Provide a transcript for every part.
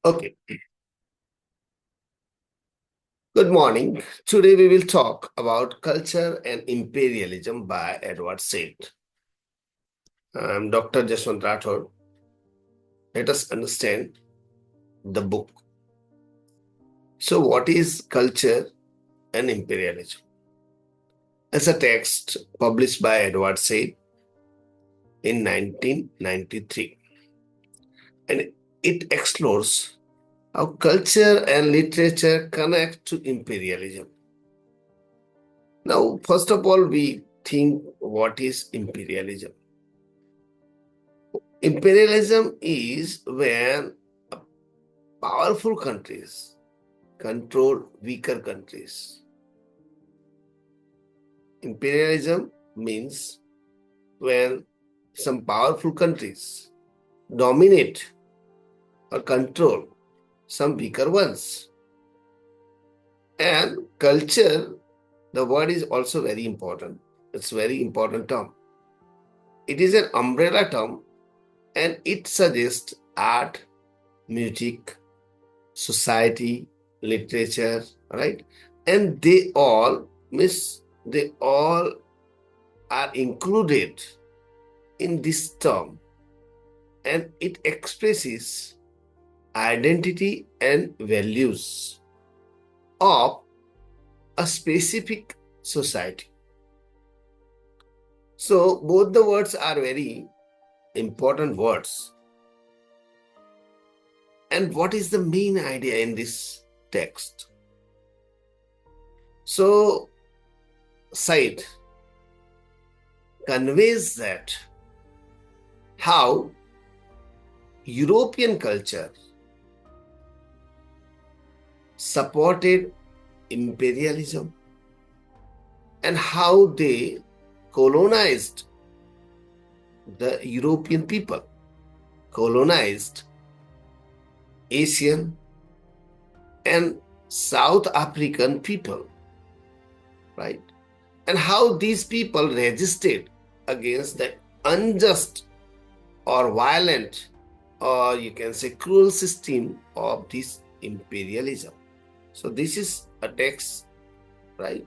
Okay, good morning. Today we will talk about Culture and Imperialism by Edward Said. I'm Dr. Jaswant Rathod. Let us understand the book. So, what is Culture and Imperialism? It's a text published by Edward Said in 1993, and it explores how culture and literature connect to imperialism. Now, first of all, we think what is imperialism? Imperialism is when powerful countries control weaker countries. Imperialism means when some powerful countries dominate or control some weaker ones. And culture, the word is also very important. It's a very important term. It is an umbrella term and it suggests art, music, society, literature, right? And they all are included in this term, and it expresses identity and values of a specific society. So both the words are very important words. And what is the main idea in this text? So Said conveys that how European culture supported imperialism and how they colonized the European people, colonized Asian and South African people, right? And how these people resisted against the unjust or violent, or you can say cruel system of this imperialism. So this is a text, right?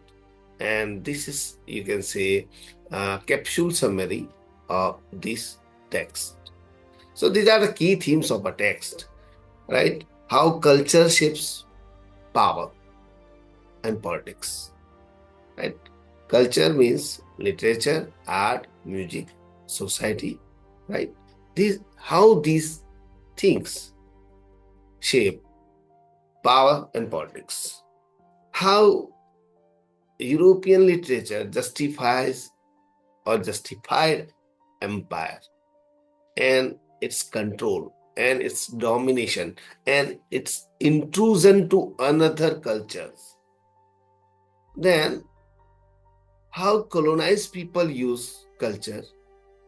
And this is, you can say, a capsule summary of this text. So these are the key themes of a text, right? How culture shapes power and politics, right? Culture means literature, art, music, society, right? How these things shape power and politics. How European literature justifies or justified empire and its control and its domination and its intrusion to another cultures. Then how colonized people use culture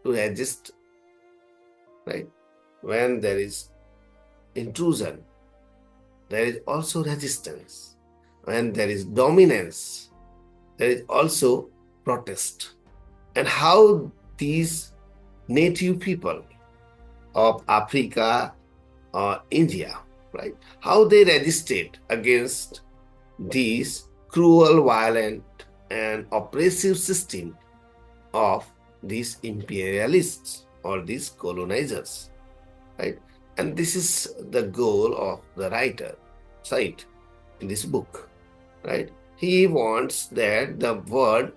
to resist, right? When there is intrusion, there is also resistance. When there is dominance, there is also protest. And how these native people of Africa or India, right? How they resisted against these cruel, violent, and oppressive system of these imperialists or these colonizers, right? And this is the goal of the writer, Said, in this book, right? He wants that the world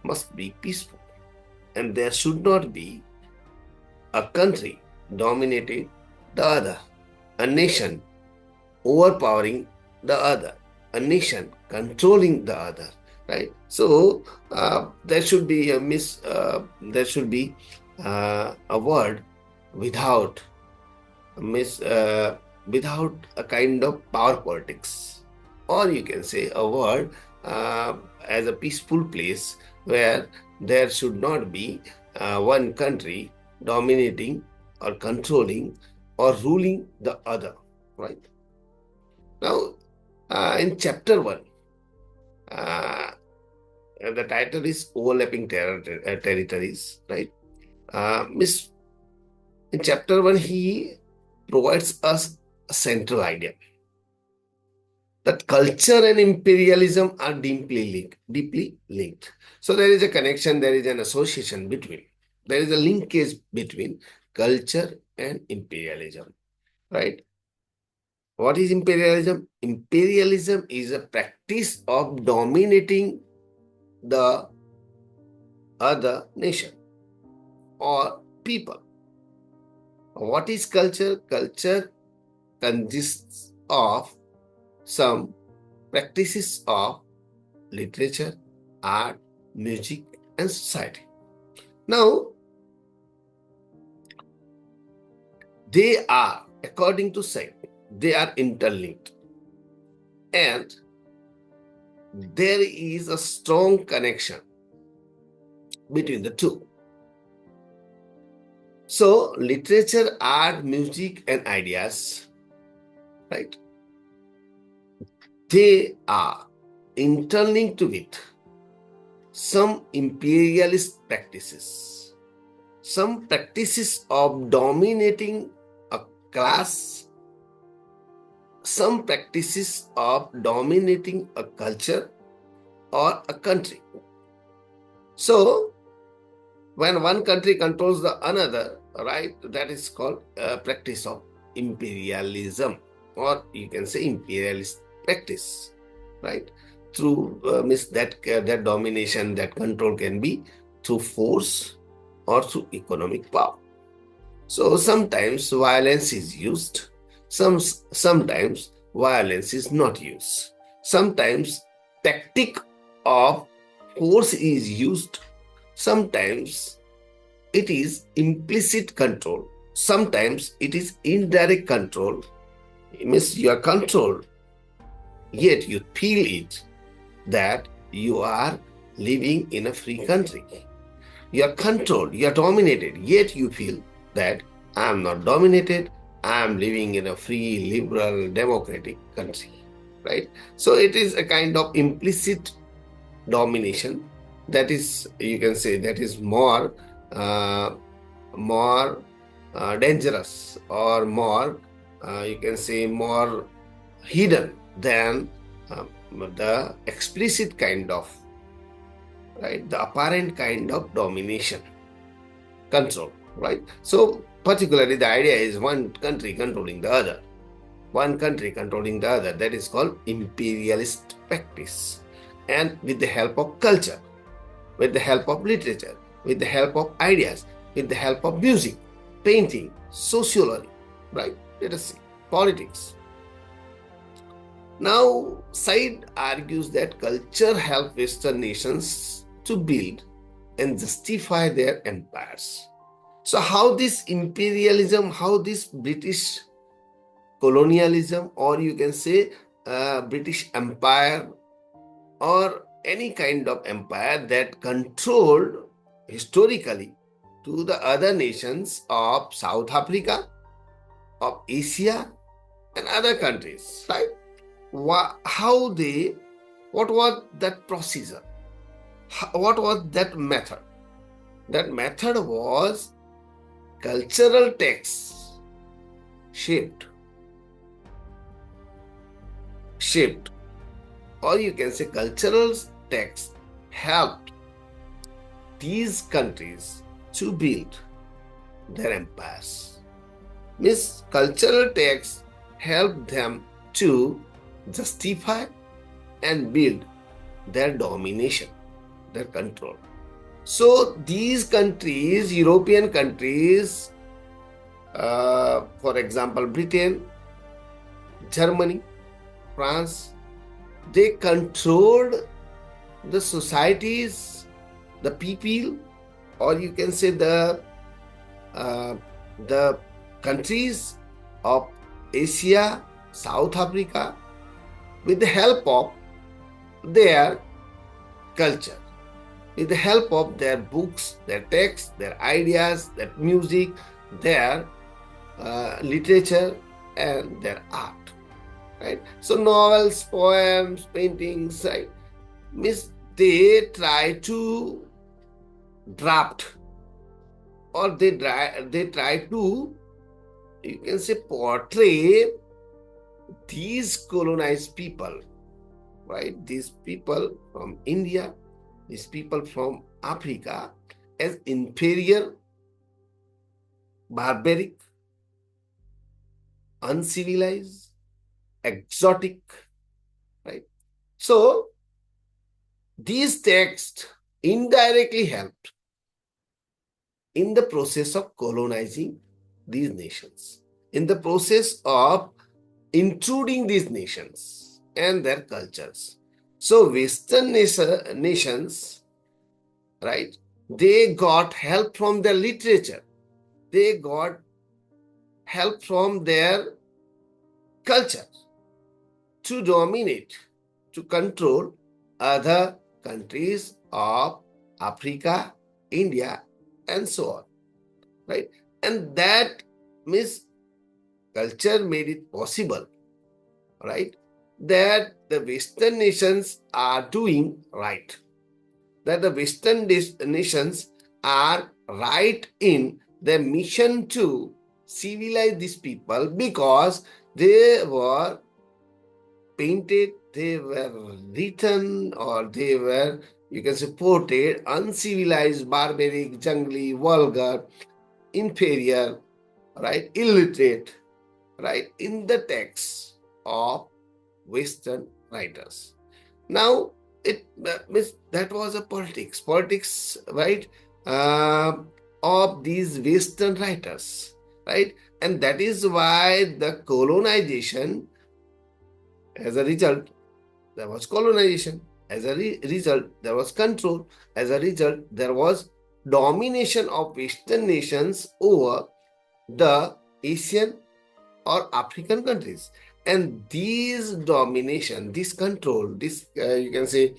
must be peaceful and there should not be a country dominating the other, a nation overpowering the other, a nation controlling the other, right? So there should be a word without without a kind of power politics, or you can say a word as a peaceful place where there should not be one country dominating or controlling or ruling the other, right? Now, in chapter 1, the title is Overlapping Territories, right? In chapter 1, he provides us a central idea that culture and imperialism are deeply linked. So there is a connection, there is an association between, there is a linkage between culture and imperialism, right? What is imperialism? Imperialism is a practice of dominating the other nation or people. What is culture? Culture consists of some practices of literature, art, music, and society. Now, they are, according to science, they are interlinked. And there is a strong connection between the two. So, literature, art, music, and ideas, right? They are interlinked with some imperialist practices, some practices of dominating a class, some practices of dominating a culture or a country. So, when one country controls the another, right, that is called a practice of imperialism, or you can say imperialist practice, right? Through that domination, that control can be through force or through economic power. So sometimes violence is used, sometimes violence is not used. Sometimes tactic of force is used. Sometimes it is implicit control. Sometimes it is indirect control. It means you are controlled, yet you feel it that you are living in a free country. You are controlled, you are dominated, yet you feel that I am not dominated, I am living in a free, liberal, democratic country, right? So it is a kind of implicit domination that is, you can say, that is more dangerous, or more, you can say, more hidden than the explicit kind of, right, the apparent kind of domination, control, right? So particularly the idea is one country controlling the other, one country controlling the other. That is called imperialist practice. And with the help of culture, with the help of literature, with the help of ideas, with the help of music, painting, sociology, right? Let us see, politics. Now, Said argues that culture helped Western nations to build and justify their empires. So, how this imperialism, how this British colonialism, or you can say British Empire, or any kind of empire that controlled historically to the other nations of South Africa, of Asia, and other countries, right? How they, what was that procedure? What was that method? That method was cultural texts shaped, or you can say cultural texts helped these countries to build their empires. Means cultural texts helped them to justify and build their domination, their control. So these countries, European countries, for example, Britain, Germany, France, they controlled the societies, the people, or you can say the countries of Asia, South Africa, with the help of their culture, with the help of their books, their texts, their ideas, their music, their literature, and their art. Right? So novels, poems, paintings, right? Means they try to draft, or they try to, you can say, portray these colonized people, right? These people from India, these people from Africa, as inferior, barbaric, uncivilized, exotic, right? So these texts indirectly helped in the process of colonizing these nations, in the process of intruding these nations and their cultures. So Western nations, right, they got help from their literature, they got help from their culture to dominate, to control other countries of Africa, India, and so on, right? And that means culture made it possible, right? That the Western nations are doing right, that the Western nations are right in their mission to civilize these people because they were painted, they were written, or they were, you can say, portrayed uncivilized, barbaric, jungly, vulgar, inferior, right, illiterate, right, in the texts of Western writers. Now, it means that was a politics, right, uh, of these Western writers, right, and that is why the colonization, as a result, there was colonization. As a result, there was control. As a result, there was domination of Western nations over the Asian or African countries. And these domination, this control, this, you can say,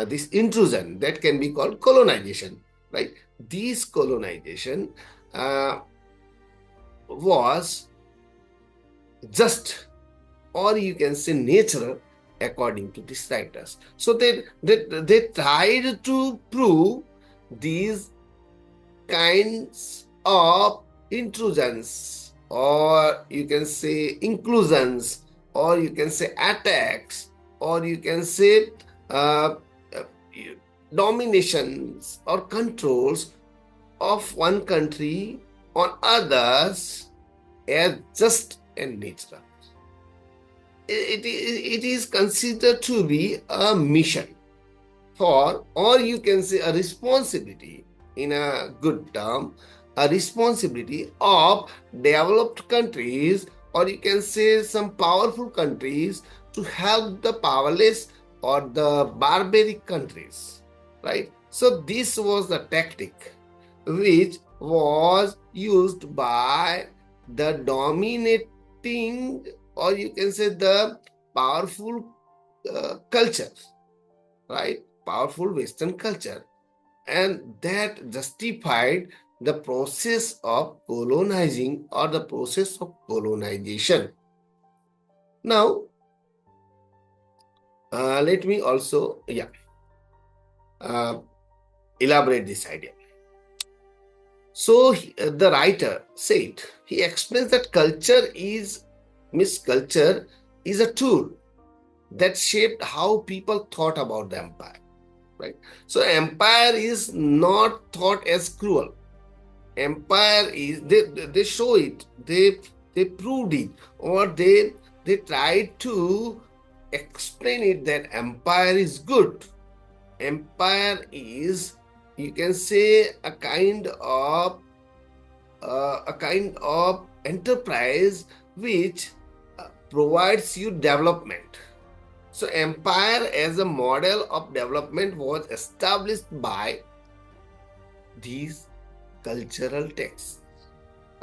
this intrusion, that can be called colonization, right? This colonization uh, was just, or you can say, natural, according to these writers. So they tried to prove these kinds of intrusions, or you can say inclusions, or you can say attacks, or you can say uh, uh, dominations or controls of one country on others as just and natural. It is considered to be a mission for, or you can say a responsibility, in a good term, a responsibility of developed countries, or you can say some powerful countries, to help the powerless or the barbaric countries, right? So this was the tactic which was used by the dominating, or you can say the powerful culture, right? Powerful Western culture. And that justified the process of colonizing, or the process of colonization. Now, let me also, uh, elaborate this idea. So the writer said, he explains that culture is a tool that shaped how people thought about the empire, right? So empire is not thought as cruel. Empire is, they show it, they proved it, or they tried to explain it, that empire is good. Empire is, you can say, a kind of enterprise which provides you development. So empire as a model of development was established by these cultural texts,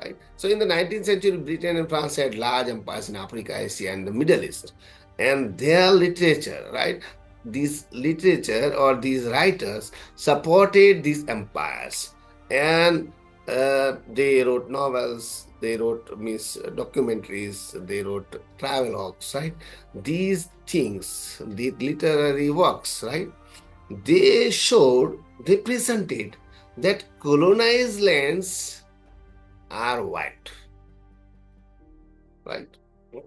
right? So in the 19th century, Britain and France had large empires in Africa, Asia, and the Middle East. And their literature, right? This literature, or these writers, supported these empires. And they wrote novels, they wrote documentaries, they wrote travelogues, right? These things, the literary works, right? They presented that colonized lands are white, right?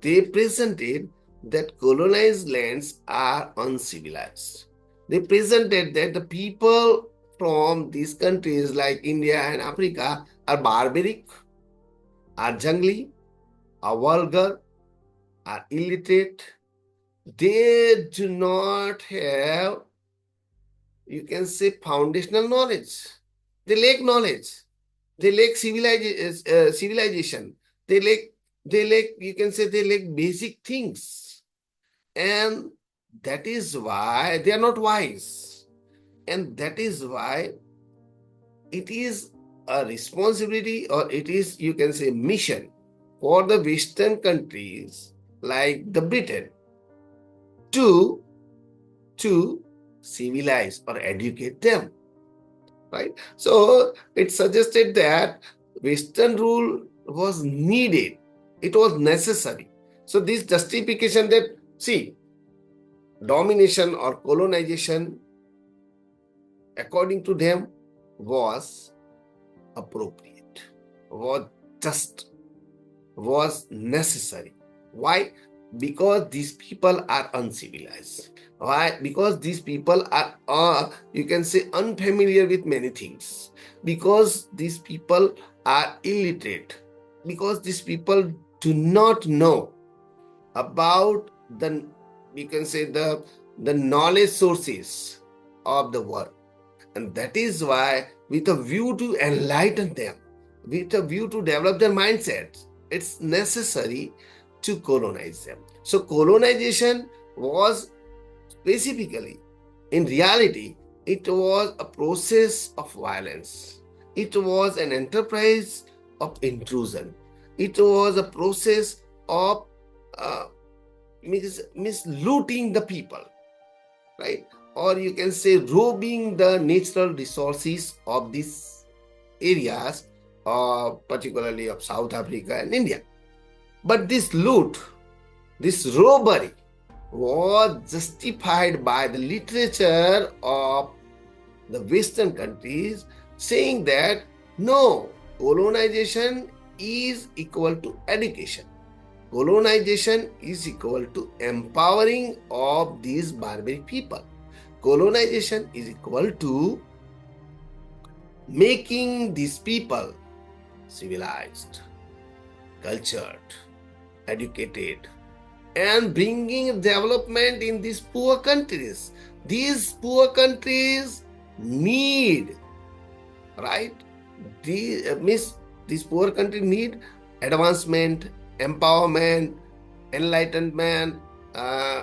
They presented that colonized lands are uncivilized. They presented that the people from these countries like India and Africa are barbaric, are jungly, are vulgar, are illiterate. They do not have, you can say, foundational knowledge. They lack knowledge. They lack civilization. They lack, you can say, they lack basic things. And that is why they are not wise. And that is why it is a responsibility, or it is, you can say, mission for the Western countries like the Britain to civilize or educate them, right? So it suggested that Western rule was needed, it was necessary. So this justification that, see, domination or colonization, according to them, was appropriate, was just, was necessary. Why? Because these people are uncivilized. Why? Because these people are, you can say, unfamiliar with many things. Because these people are illiterate. Because these people do not know about the, you can say, the knowledge sources of the world. And that is why, with a view to enlighten them, with a view to develop their mindsets, it's necessary to colonize them. So colonization was specifically, in reality, it was a process of violence. It was an enterprise of intrusion. It was a process of mislooting the people, right? Or you can say robbing the natural resources of these areas, particularly of South Africa and India. But this loot, this robbery, was justified by the literature of the Western countries, saying that no, colonization is equal to education. Colonization is equal to empowering of these barbaric people. Colonization is equal to making these people civilized, cultured, educated, and bringing development in these poor countries. These poor countries need, right? These poor countries need advancement, empowerment, enlightenment,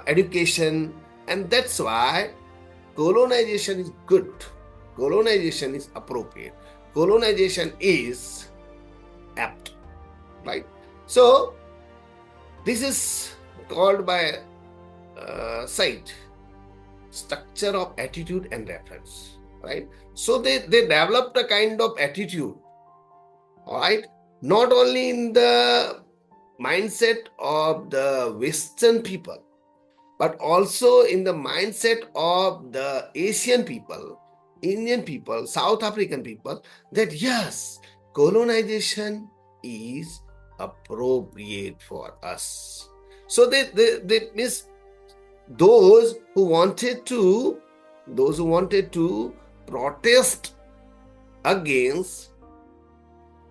education, and that's why colonization is good. Colonization is appropriate. Colonization is apt, right? So this is called by Said structure of attitude and reference, right? So they developed a kind of attitude, all right, not only in the mindset of the Western people, but also in the mindset of the Asian people, Indian people, South African people, that yes, colonization is appropriate for us. So they miss those who wanted to protest against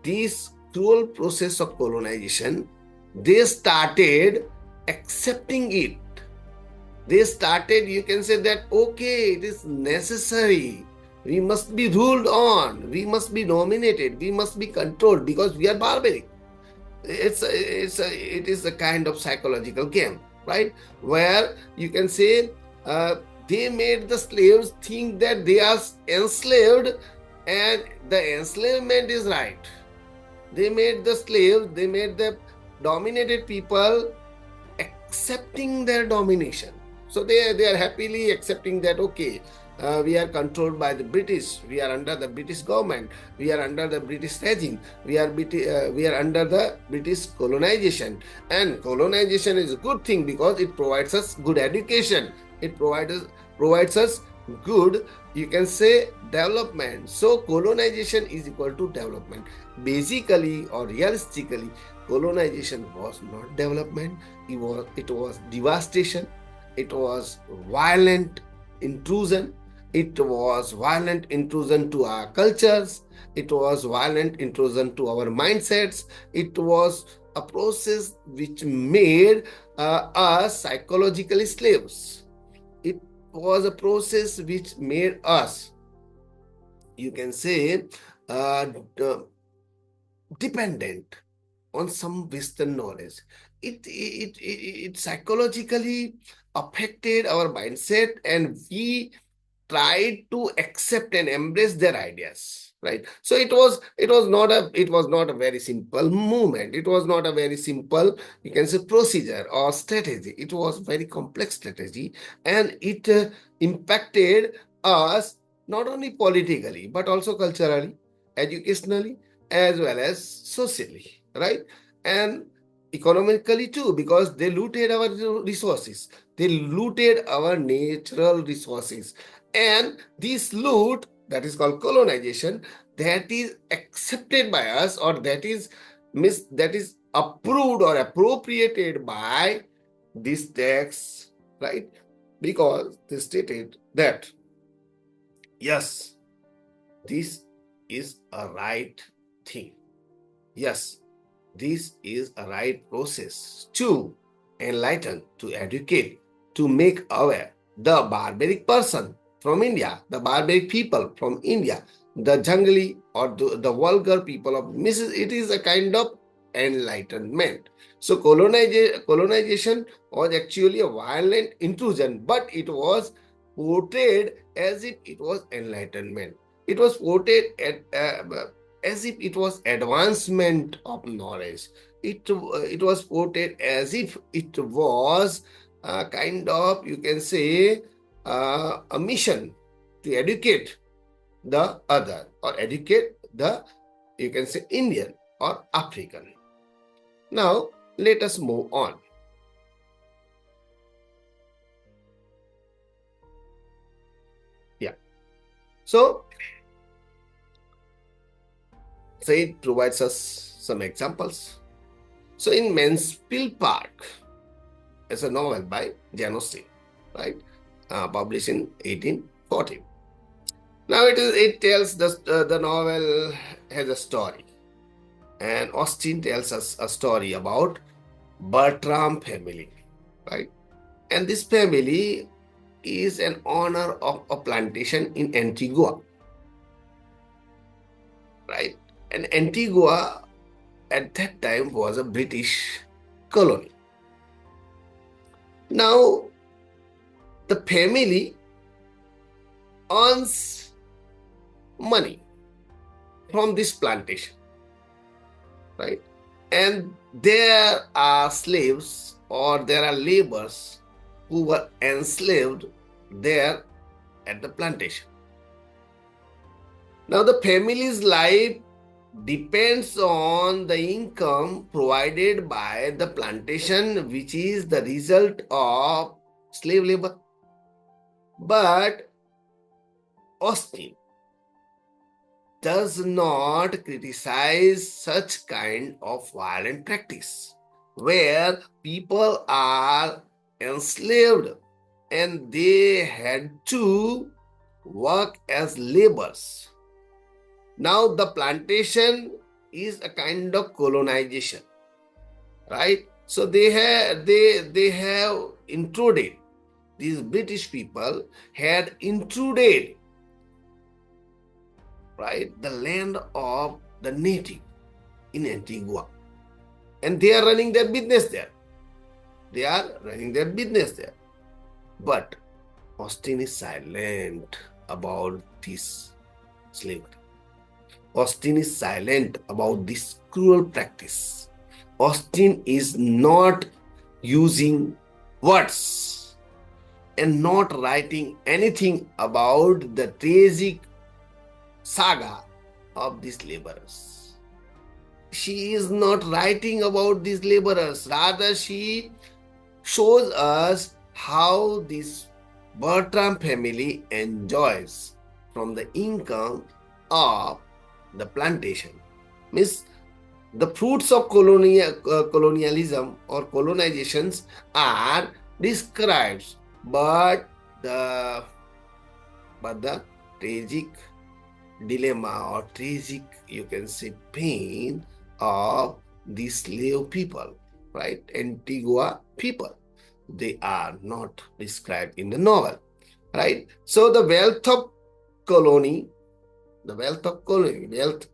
this cruel process of colonization. They started accepting it. They started, you can say that, okay, it is necessary. We must be ruled on. We must be dominated. We must be controlled because we are barbaric. It is a kind of psychological game, right? Where you can say they made the slaves think that they are enslaved and the enslavement is right. They made the slaves, they made the dominated people accepting their domination. So they are happily accepting that, okay, we are controlled by the British, we are under the British government, we are under the British regime, we are under the British colonization. And colonization is a good thing because it provides us good education, it provides us good, you can say development. So colonization is equal to development. Basically or realistically, colonization was not development. It was devastation. It was violent intrusion. It was violent intrusion to our cultures. It was violent intrusion to our mindsets. It was a process which made us psychologically slaves. It was a process which made us, you can say, uh, dependent on some Western knowledge. It psychologically affected our mindset, and we tried to accept and embrace their ideas, right? So it was not a very simple movement. It was not a very simple, you can say, procedure or strategy. It was very complex strategy, and it impacted us not only politically but also culturally, educationally, as well as socially, right? And economically too, because they looted our resources. They looted our natural resources, and this loot, that is called colonization, that is accepted by us, or that is approved or appropriated by this tax, right? Because they stated that yes, this is a right thing. Yes, this is a right process to enlighten, to educate, to make aware the barbaric person from India, the barbaric people from India, the jungly or the vulgar people of Mrs. It is a kind of enlightenment. So colonization was actually a violent intrusion, but it was portrayed as if it was enlightenment. It was portrayed as if it was advancement of knowledge. It was portrayed as if it was a kind of, you can say, a mission to educate the other, or educate the, you can say, Indian or African. Now let us move on. Yeah. So it provides us some examples. So in Mansfield Park, it's a novel by Janossi, right? Published in 1840. Now it tells the novel has a story, and Austin tells us a story about Bertram family, right? And this family is an owner of a plantation in Antigua, right? And Antigua at that time was a British colony. Now the family earns money from this plantation, right? And there are slaves, or there are laborers who were enslaved there at the plantation. Now the family's life depends on the income provided by the plantation, which is the result of slave labor. But Austin does not criticize such kind of violent practice where people are enslaved and they had to work as laborers. Now the plantation is a kind of colonization, right? So they have intruded. These British people had intruded, right, the land of the native in Antigua, and they are running their business there. They are running their business there. But Austin is silent about this slavery. Austin is silent about this cruel practice. Austin is not using words and not writing anything about the tragic saga of these laborers. She is not writing about these laborers. Rather, she shows us how these Bertram family enjoys from the income of the plantation. Means the fruits of colonialism or colonizations are described, but the tragic dilemma or tragic, you can say, pain of the slave people, right? Antigua people, they are not described in the novel, right? So the wealth of colony, wealth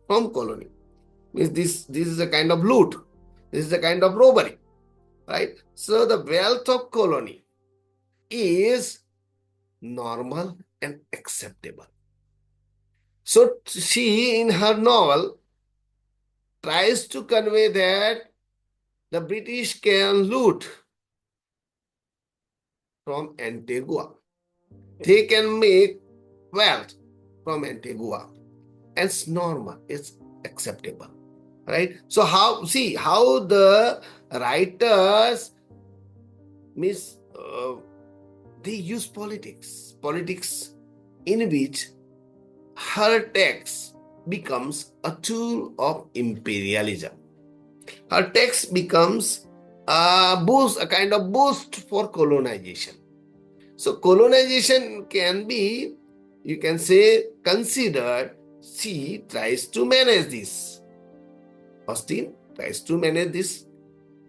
from colony means this is a kind of loot, this is a kind of robbery, right? So the wealth of colony is normal and acceptable. So she in her novel tries to convey that the British can loot from Antigua. They can make wealth from Antigua. It's normal, it's acceptable, right? So how the writers they use politics in which her text becomes a tool of imperialism. Her text becomes a kind of boost for colonization. So colonization can be, you can say, considered. She tries to manage this. Austin tries to manage this,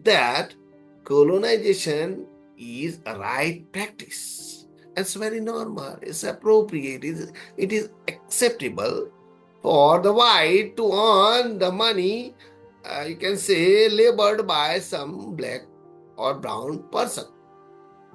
that colonization is a right practice. It's very normal, it's appropriate, it is acceptable for the white to earn the money, you can say, labored by some black or brown person,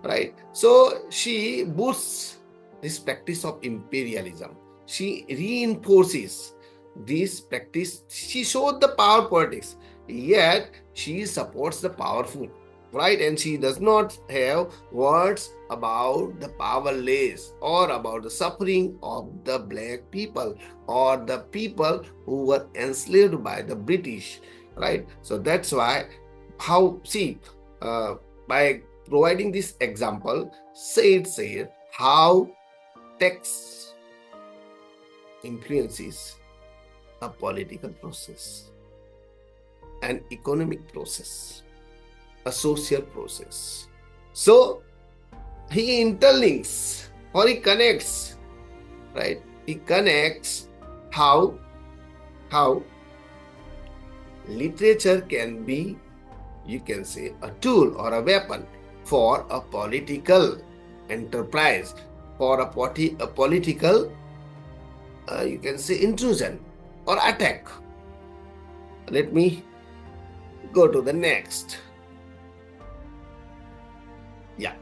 right? So she boosts this practice of imperialism. She reinforces this practice. She showed the power politics, yet she supports the powerful, right? And she does not have words about the powerless or about the suffering of the black people or the people who were enslaved by the British, right? So that's why by providing this example, said how text influences a political process, an economic process, a social process. So he interlinks or he connects, right? He connects how literature can be, you can say, a tool or a weapon for a political enterprise, for a political, you can say, intrusion or attack. Let me go to the next. Yeah.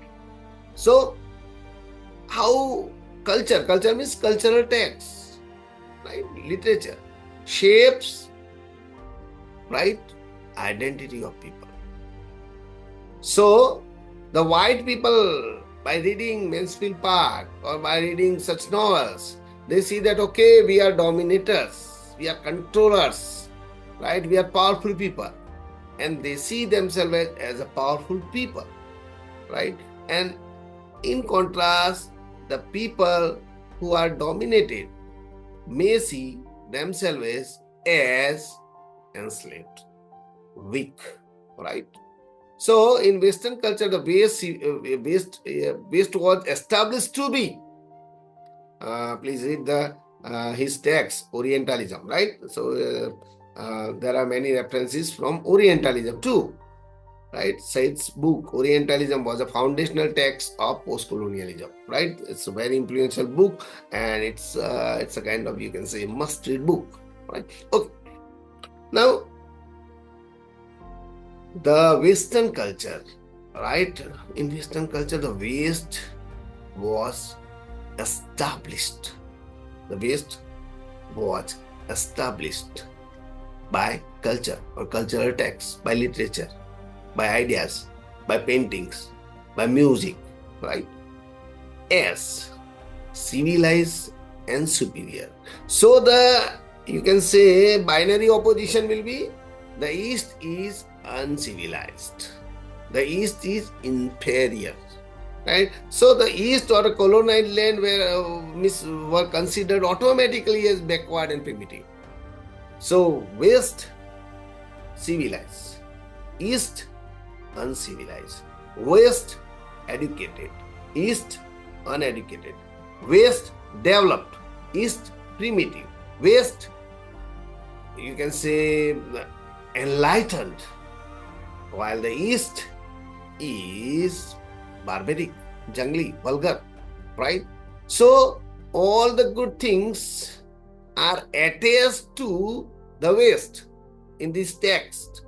So how culture means cultural text, right? Literature shapes, right, identity of people. So the white people, by reading Mansfield Park or by reading such novels, they see that, okay, we are dominators, we are controllers, right? We are powerful people. And they see themselves as a powerful people, right? And in contrast, the people who are dominated may see themselves as enslaved, weak, right? So in Western culture, the West was established to be. Please read his text, Orientalism, right? So there are many references from Orientalism too, right? Said's book, Orientalism, was a foundational text of post-colonialism, right? It's a very influential book, and it's a kind of, you can say, must-read book, right? Okay. Now, the Western culture, right? In Western culture, the West was established. The West was established by culture or cultural texts, by literature, by ideas, by paintings, by music, right? As civilized and superior. So the, you can say, binary opposition will be the East is uncivilized, the East is inferior, right? So the East or the colonized land were considered automatically as backward and primitive. So West civilized, East uncivilized, West educated, East uneducated, West developed, East primitive, West, you can say, enlightened, while the East is barbaric, jungly, vulgar, right? So all the good things are attached to the West in this text,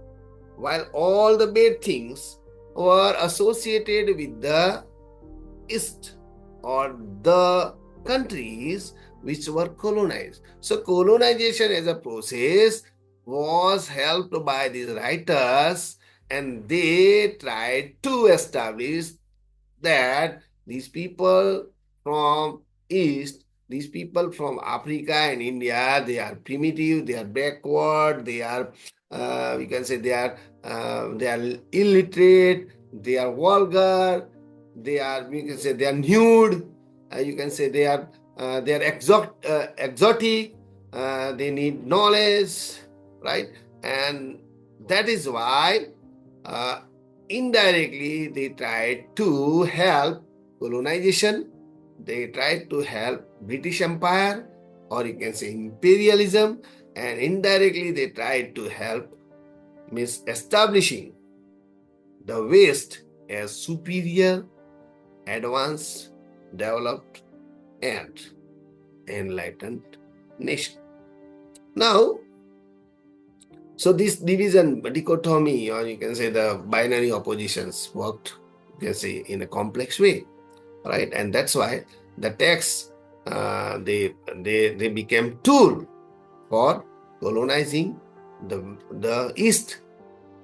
while all the bad things were associated with the East or the countries which were colonized. So colonization as a process was helped by these writers, and they tried to establish that these people from East, these people from Africa and India, they are primitive, they are backward, they are, we can say, they are illiterate, they are vulgar, they are, you can say, they are nude, you can say they are exotic, they need knowledge, right? And that is why indirectly they tried to help colonization, they tried to help British Empire, or you can say imperialism, and indirectly they tried to help establishing the West as superior, advanced, developed, and enlightened nation. Now, so this division, dichotomy, or you can say the binary oppositions worked, you can say, in a complex way, right? And that's why the texts, they became tool for colonizing the East,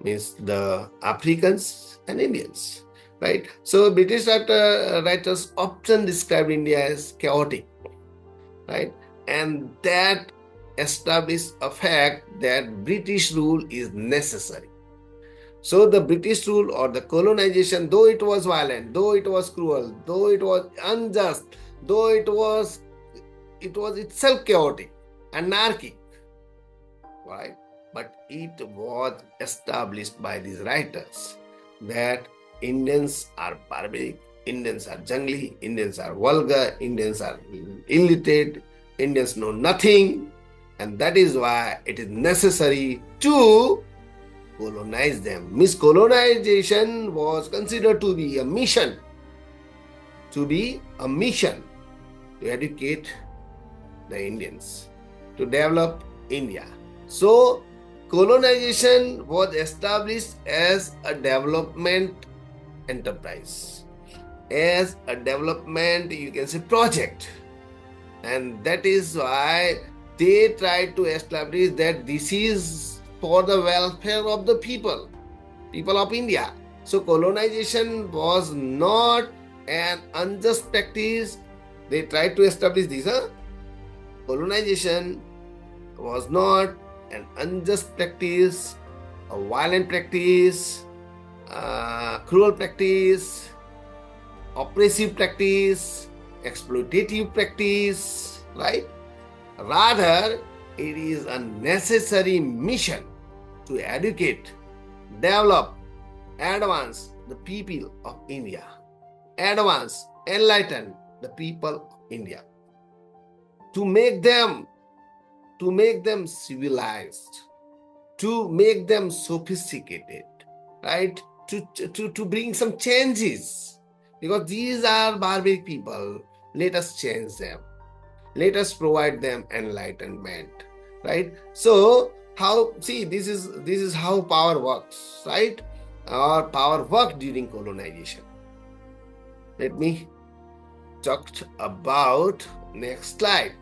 means the Africans and Indians, right? So British writers often described India as chaotic, right? And that established a fact that British rule is necessary. So the British rule or the colonization, though it was violent, though it was cruel, though it was unjust, though it was itself chaotic, anarchic, right? But it was established by these writers that Indians are barbaric, Indians are jungly, Indians are vulgar, Indians are illiterate, Indians know nothing, and that is why it is necessary to colonize them. Miscolonization was considered to be a mission, to educate the Indians, to develop India. So colonization was established as a development enterprise, as a development, you can say, project. And that is why they tried to establish that this is for the welfare of the people of India. So colonization was not an unjust practice. They tried to establish this. Colonization was not an unjust practice, a violent practice, cruel practice, oppressive practice, exploitative practice, right? Rather, it is a necessary mission to educate, develop, advance the people of India, advance, enlighten the people of India, to make them civilized, to make them sophisticated, right? To bring some changes, because these are barbaric people. Let us change them. Let us provide them enlightenment, right? So this is how power works, right? Or power worked during colonization. Let me talk about next slide.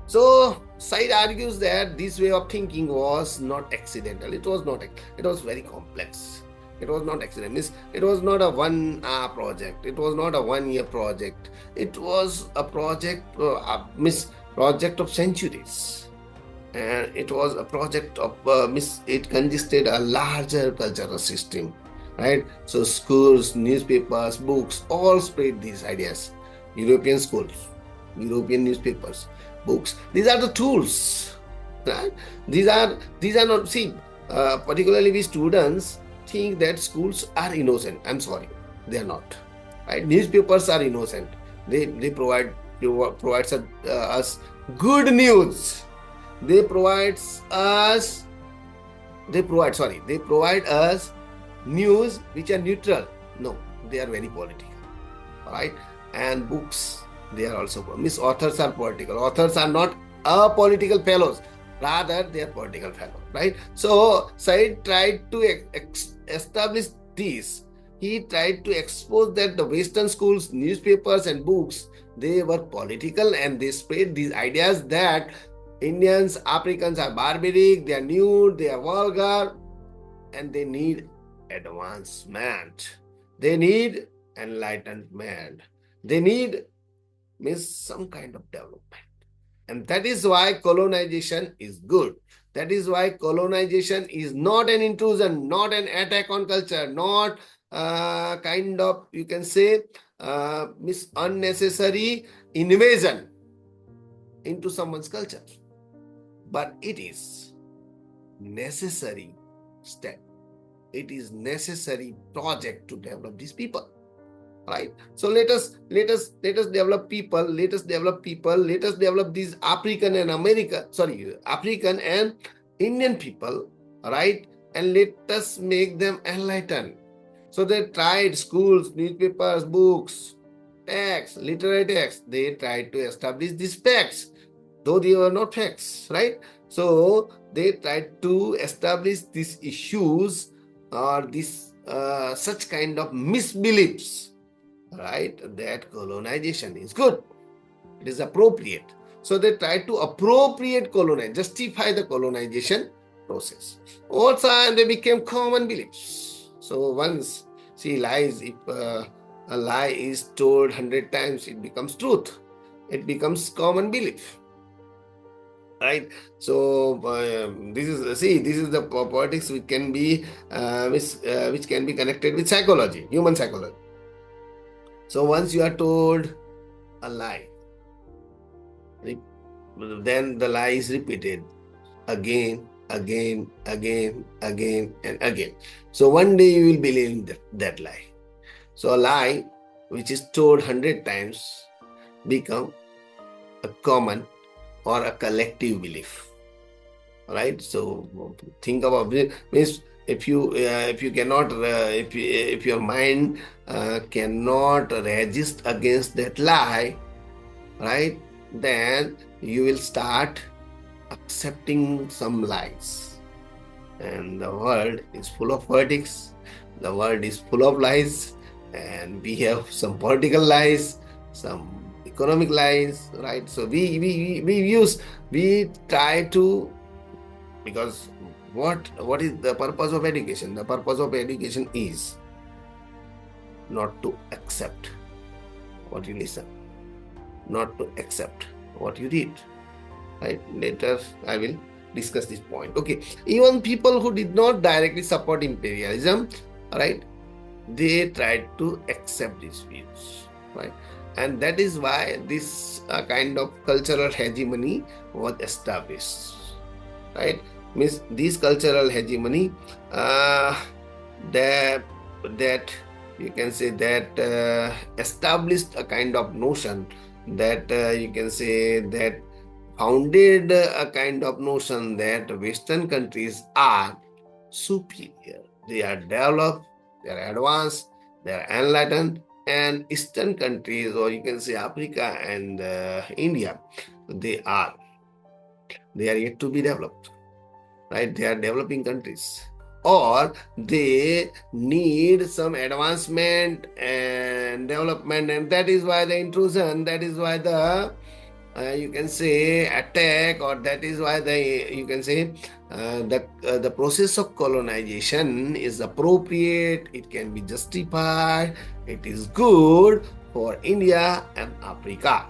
So Said argues that this way of thinking was not accidental. It was not. It was very complex. It was not accidental. It was not a 1 hour project. It was not a 1 year project. It was a project, project of centuries. And it was a project of, it consisted a larger cultural system. right? So schools, newspapers, books, all spread these ideas. European schools, European newspapers, books. These are the tools, right? These are not. See, particularly we students think that schools are innocent. I'm sorry, they are not. Right? Newspapers are innocent. They provides us good news. They provides us. They provide us news which are neutral. No, they are very political, right? And books, they are also means authors are political. Authors are not apolitical fellows, rather they are political fellows, right? So Said tried to establish this. He tried to expose that the Western schools, newspapers, and books, they were political, and they spread these ideas that Indians, Africans are barbaric, they are nude, they are vulgar, and they need advancement. They need enlightenment. They need means some kind of development. And that is why colonization is good. That is why colonization is not an intrusion, not an attack on culture, not kind of, you can say, unnecessary invasion into someone's culture. But it is necessary step. It is necessary project to develop these people, right? So let us develop people. Let us develop these African and Indian people, right? And let us make them enlightened. So they tried schools, newspapers, books, texts, literary texts. They tried to establish these facts, though they were not facts, right? So they tried to establish these issues or this such kind of misbeliefs, right? That colonization is good, it is appropriate. So they tried to appropriate colonize, justify the colonization process. Also, they became common beliefs. So once, see, lies, if a lie is told 100 times, it becomes truth. It becomes common belief, right? So this is the politics which can be which can be connected with psychology, human psychology. So once you are told a lie, then the lie is repeated again, and again. So one day you will believe in that lie. So a lie which is told 100 times become a common or a collective belief, right? So think about it. Means if you cannot if your mind cannot resist against that lie, right, then you will start accepting some lies. And the world is full of politics, the world is full of lies, and we have some political lies, some economic lies, right? So we try to, because what is the purpose of education? The purpose of education is not to accept what you listen, not to accept what you read, right? Later I will discuss this point. Okay, even people who did not directly support imperialism, right, they tried to accept these views, right? And that is why this kind of cultural hegemony was established, right? Means this cultural hegemony that you can say that established a kind of notion that you can say that founded a kind of notion that Western countries are superior. They are developed, they are advanced, they are enlightened, and Eastern countries, or you can say Africa and India, they are yet to be developed, right? They are developing countries, or they need some advancement and development, and that is why the intrusion, that is why the you can say attack, or that is why you can say the process of colonization is appropriate, it can be justified, it is good for India and Africa.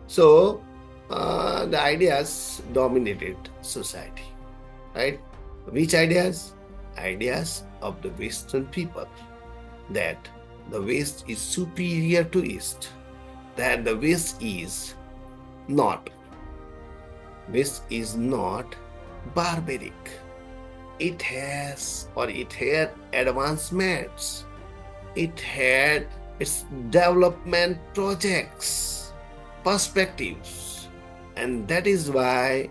So the ideas dominated society, right? Which ideas? Ideas of the Western people, that the West is superior to East, that the West is not barbaric. It had advancements. It had its development projects, perspectives. And that is why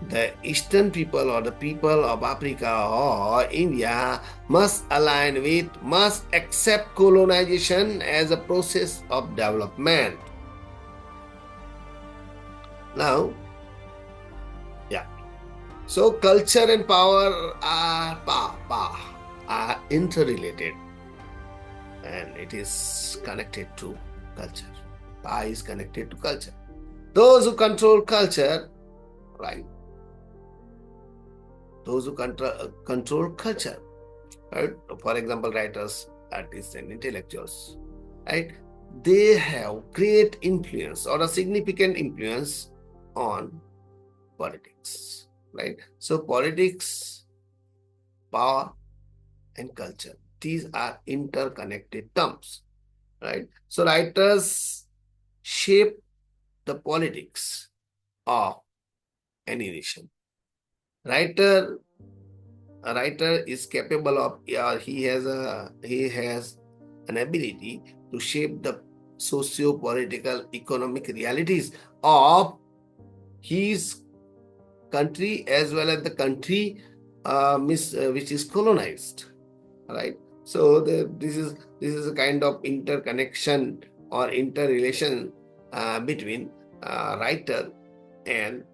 the Eastern people or the people of Africa or India must accept colonization as a process of development. Now, so culture and power are interrelated, and it is connected to culture. Power is connected to culture. Those who control culture, right? Those who control culture, right? For example, writers, artists, and intellectuals, right? They have great influence or a significant influence on politics, right? So politics, power, and culture, these are interconnected terms, right? So writers shape the politics of any nation. A writer is capable of, he has an ability to shape the socio-political economic realities of his country as well as the country which is colonized, right? So this is a kind of interconnection or interrelation between writer and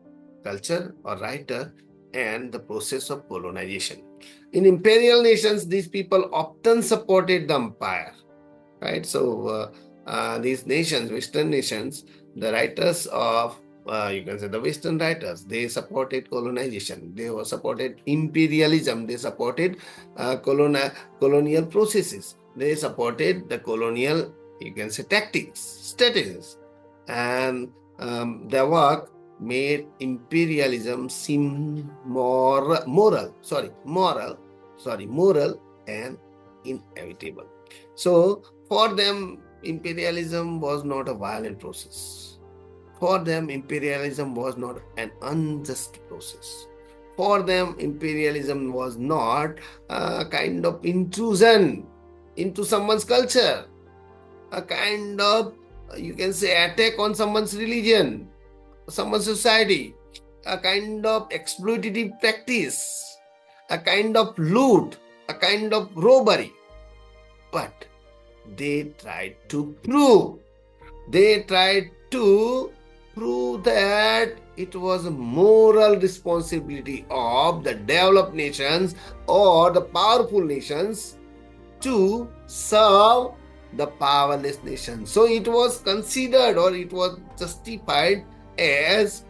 culture, or writer and the process of colonization. In imperial nations, these people often supported the empire, right? So these nations, Western nations, the writers of you can say the Western writers, they supported colonization, they supported imperialism, they supported colonial processes, they supported the colonial, you can say, tactics, strategies, and their work made imperialism seem moral and inevitable. So for them, imperialism was not a violent process. For them, imperialism was not an unjust process. For them, imperialism was not a kind of intrusion into someone's culture, a kind of, you can say, attack on someone's religion, someone's society, a kind of exploitative practice, a kind of loot, a kind of robbery. But they tried to prove that it was a moral responsibility of the developed nations or the powerful nations to serve the powerless nations. So it was considered, or it was justified as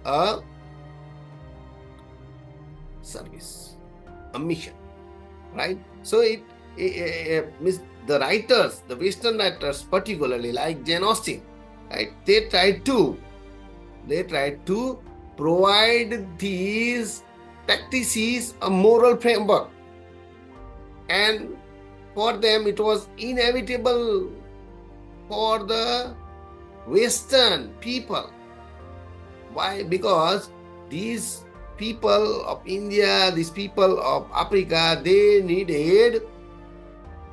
a service, a mission, right? So it the writers, the Western writers, particularly like Jane Austen, right? They tried to provide these practices a moral framework, and for them it was inevitable for the Western people. Why? Because these people of India, these people of Africa, they needed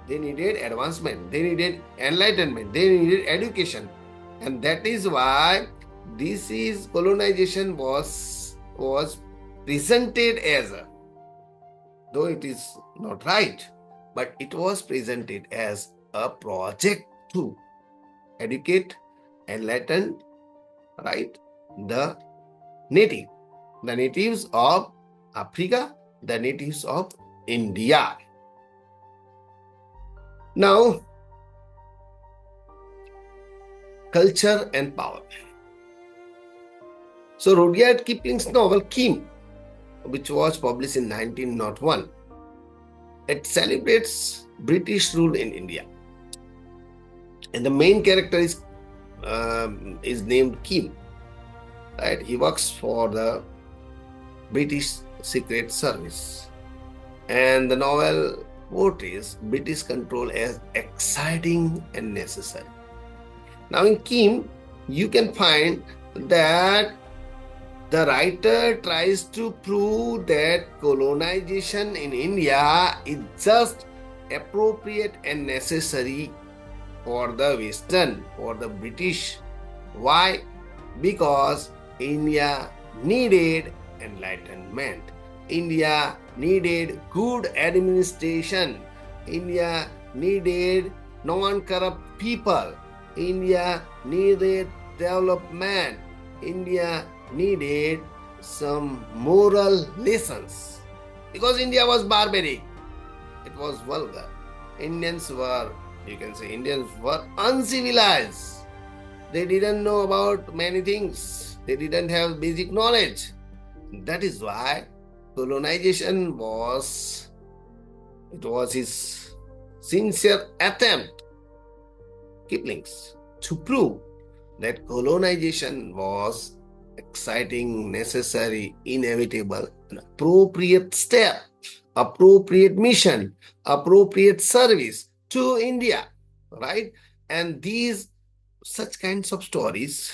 advancement, they needed enlightenment, they needed education, and that is why colonization was presented as though it is not right, but it was presented as a project to educate, enlighten, right, the natives of Africa, the natives of India. Now, culture and power. So Rudyard Kipling's novel Kim, which was published in 1901, it celebrates British rule in India, and the main character is named Kim. Right? He works for the British Secret Service. And the novel portrays British control as exciting and necessary. Now, in Kim, you can find that the writer tries to prove that colonization in India is just appropriate and necessary for the Western, for the British. Why? Because India needed enlightenment. India needed good administration. India needed non-corrupt people. India needed development. India needed some moral lessons. Because India was barbaric, it was vulgar. Indians were uncivilized. They didn't know about many things. They didn't have basic knowledge. That is why colonization was his sincere attempt, Kipling's, to prove that colonization was exciting, necessary, inevitable, an appropriate step, appropriate mission, appropriate service to India, right? And these such kinds of stories,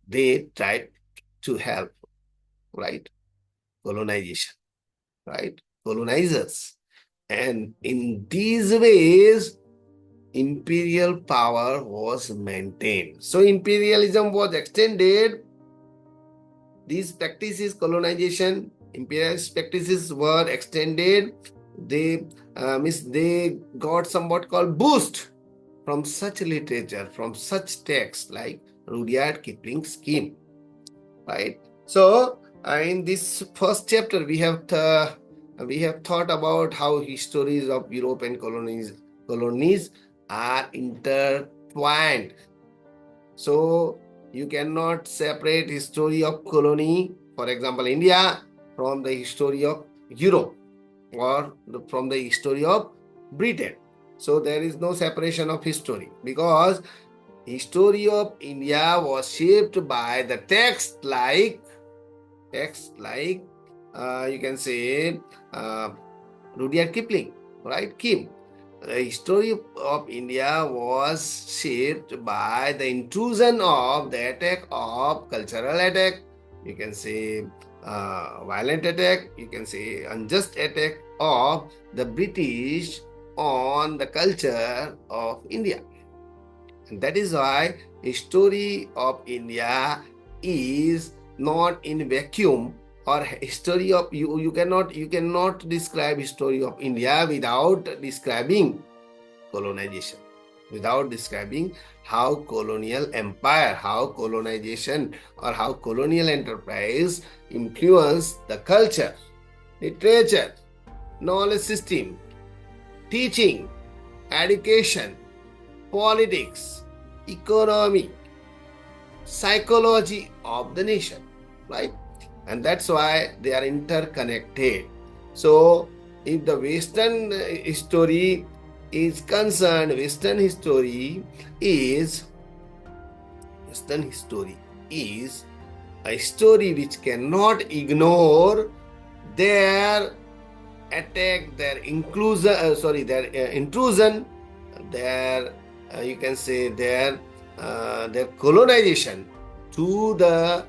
they try to help, right? Colonization, right? Colonizers. And in these ways, imperial power was maintained. So imperialism was extended. These practices, colonization, imperialist practices were extended. They got somewhat called boost from such literature, from such texts like Rudyard Kipling's Kim, right? So in this first chapter, we have thought about how histories of Europe and colonies are intertwined. So you cannot separate history of colony, for example, India, from the history of Europe or from the history of Britain. So there is no separation of history, because history of India was shaped by the text like you can say Rudyard Kipling, right? Kim. The history of India was shaped by the intrusion of the attack of cultural attack, you can say violent attack, you can say unjust attack of the British on the culture of India. And that is why history of India is not in vacuum, or history of you cannot describe history of India without describing colonization, without describing how colonial empire, how colonization or how colonial enterprise influenced the culture, literature, knowledge system, teaching, education, politics, economy, psychology of the nation, right? And that's why they are interconnected. So if the Western history is concerned, Western history is a story which cannot ignore their attack, their intrusion, their you can say their colonization to the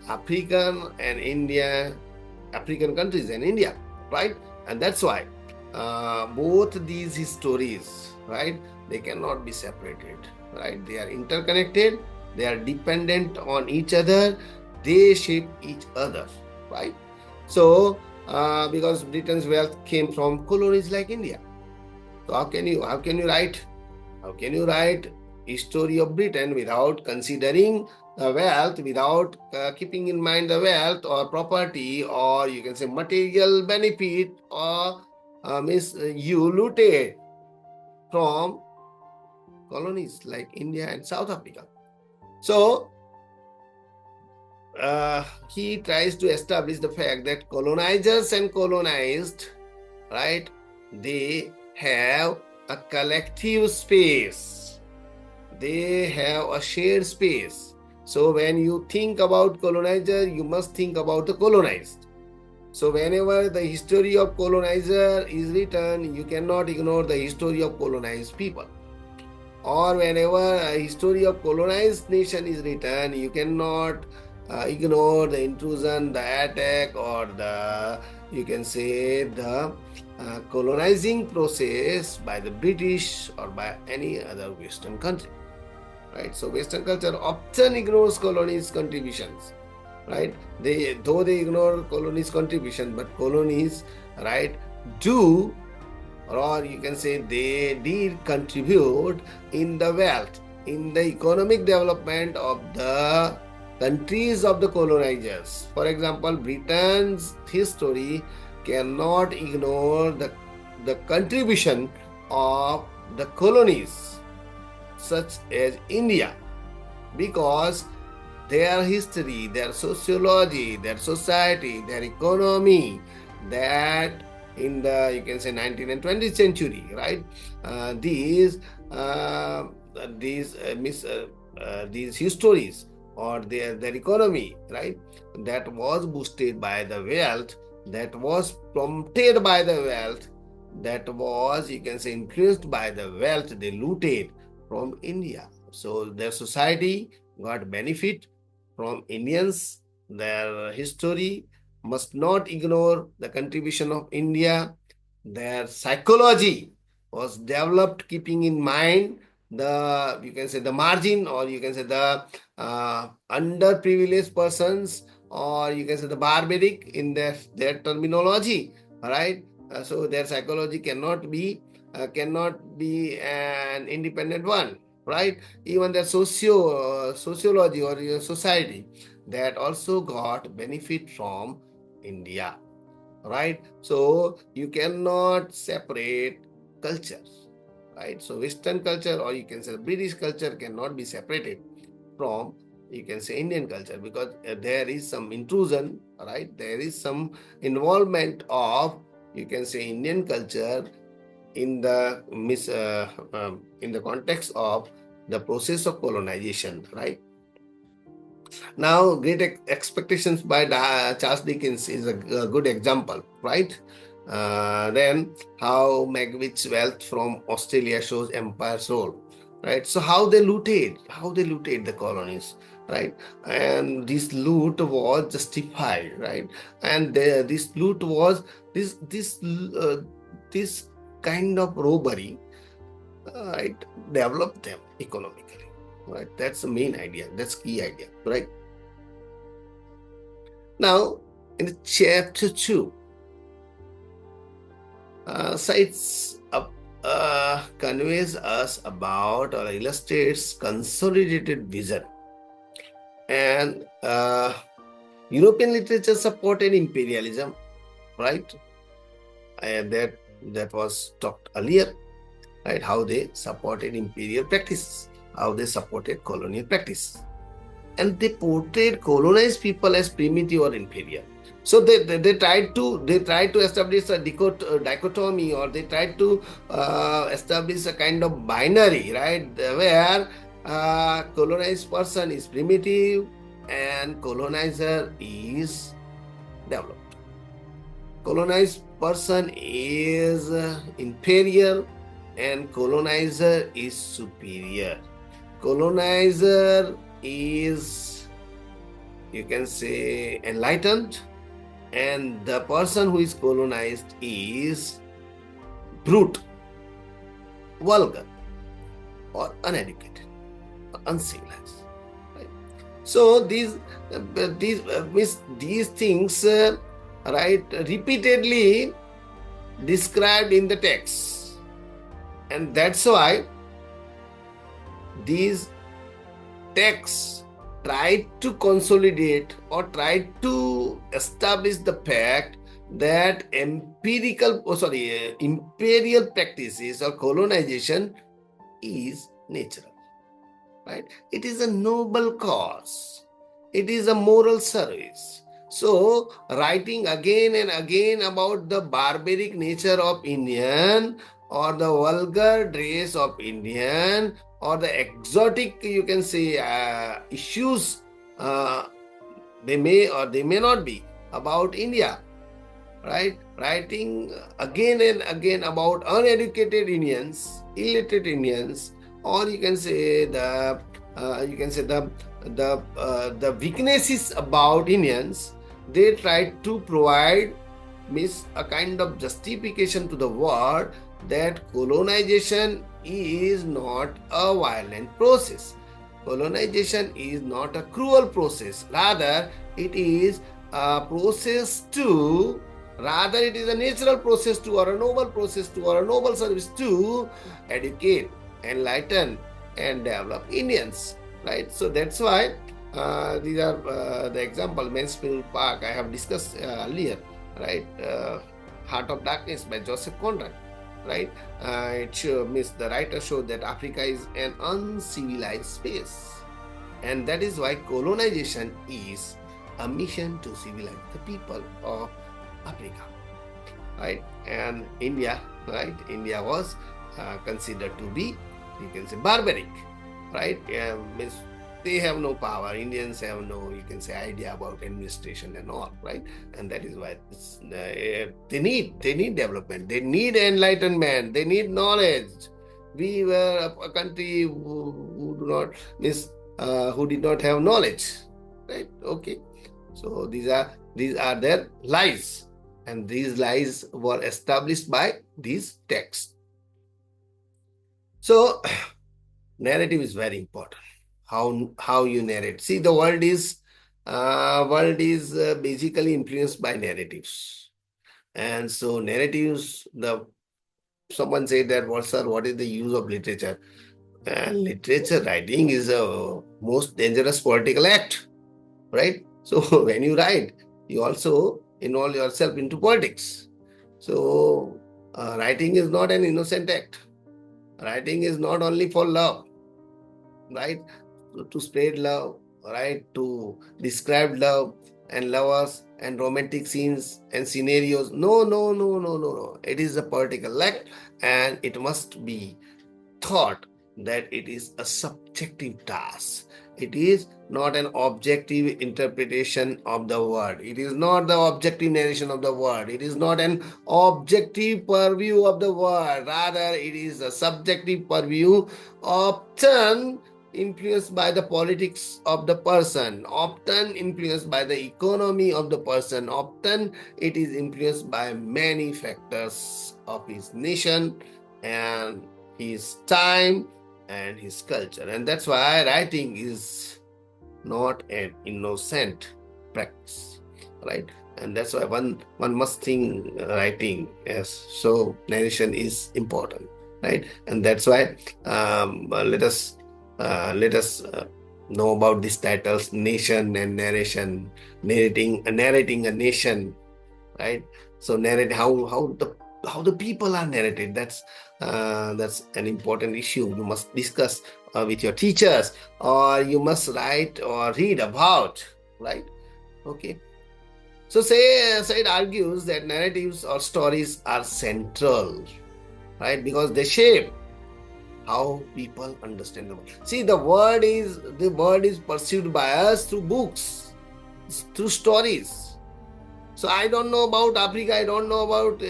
African countries and India, right? And that's why both these histories, right, they cannot be separated, right? They are interconnected, they are dependent on each other, they shape each other, right? So because Britain's wealth came from colonies like India. So how can you write history of Britain without considering the wealth, without keeping in mind the wealth or property, or you can say material benefit, or you looted from colonies like India and South Africa. So he tries to establish the fact that colonizers and colonized, right, they have a collective space, they have a shared space, So when you think about colonizer, you must think about the colonized. So whenever the history of colonizer is written, you cannot ignore the history of colonized people. Or whenever a history of colonized nation is written, you cannot ignore the intrusion, the attack, or the, you can say, the colonizing process by the British or by any other Western country, right? So Western culture often ignores colonies' contributions, right? Though they ignore colonies' contribution, but colonies, right, do, or you can say they did contribute in the wealth, in the economic development of the countries of the colonizers. For example, Britain's history cannot ignore the contribution of the colonies such as India, because their history, their sociology, their society, their economy, that in the, you can say, 19th and 20th century, right? These histories, or their economy, right? That was boosted by the wealth, that was prompted by the wealth, that was, you can say, influenced by the wealth they looted from India. So their society got benefit from Indians. Their history must not ignore the contribution of India. Their psychology was developed keeping in mind the, you can say, the margin, or you can say the underprivileged persons, or you can say the barbaric in their terminology, right? So their psychology cannot be an independent one, right? Even their sociology or your society, that also got benefit from India, right? So you cannot separate cultures, right? So Western culture, or you can say British culture, cannot be separated from, you can say, Indian culture, because there is some intrusion, right? There is some involvement of, you can say, Indian culture in the in the context of the process of colonization, right? Now, Great Expectations by Charles Dickens is a good example, right? Then how Magwitch's wealth from Australia shows empire's role, right? So how they looted the colonies, right? And this loot was justified, right? And this loot was this kind of robbery, right, developed them economically, right? That's the main idea, that's key idea, right? Now, in chapter 2, cites conveys us about, or illustrates, consolidated vision. And European literature supported imperialism, right? And that was talked earlier, right? How they supported imperial practices, how they supported colonial practice. And they portrayed colonized people as primitive or inferior. So they tried to establish a dichotomy, or they tried to establish a kind of binary, right, where colonized person is primitive and colonizer is developed. Colonized person is inferior and colonizer is superior. Colonizer is, you can say, enlightened, and the person who is colonized is brute, vulgar, or uneducated, or uncivilized, right? So these things, right, repeatedly described in the text, and that's why these texts tried to consolidate or tried to establish the fact that imperial practices or colonization is natural, right? It is a noble cause. It is a moral service. So, writing again and again about the barbaric nature of Indian, or the vulgar dress of Indian, or the exotic, you can say, issues, they may or they may not be about India, right? Writing again and again about uneducated Indians, illiterate Indians, or you can say the weaknesses about Indians. They try to provide a kind of justification to the world that colonization is not a violent process. Colonization is not a cruel process. Rather, it is a process to Rather, it is a natural process to, or a noble process to, or a noble service to educate, enlighten, and develop Indians. Right? So that's why these are the example. Mansfield Park I have discussed earlier. Right? Heart of Darkness by Joseph Conrad. Right? Means the writer showed that Africa is an uncivilized space, and that is why colonization is a mission to civilize the people of Africa, right? And India, right? India was considered to be, you can say, barbaric, right? Means they have no power. Indians have no, you can say, idea about administration and all, right? And that is why they need development. They need enlightenment. They need knowledge. We were a country who do not means who did not have knowledge, right? Okay, so these are their lies. And these lies were established by these texts. So, narrative is very important. How you narrate. See, the world is basically influenced by narratives, and so narratives. Someone said that, "What, sir? What is the use of literature?" And literature writing is a most dangerous political act, right? So when you write, you also involve yourself into politics. So writing is not an innocent act. Writing is not only for love, right? To spread love, right? To describe love and lovers and romantic scenes and scenarios. No, no, no, no, no, no. It is a political act, and it must be thought that it is a subjective task. It is not an objective interpretation of the word. It is not the objective narration of the word. It is not an objective purview of the word. Rather, it is a subjective purview, often influenced by the politics of the person, often influenced by the economy of the person, often it is influenced by many factors of his nation and his time and his culture. And that's why writing is not an innocent practice, right? And that's why one must think writing as so narration is important, right? And that's why let us know about these titles: nation and narration. Narrating a nation, right? So narrate how the people are narrated. That's an important issue you must discuss with your teachers, or you must write or read about, right? Okay. So Said argues that narratives or stories are central, right? Because they shape how people understand the world. See, the world is perceived by us through books, through stories. So I don't know about Africa, I don't know about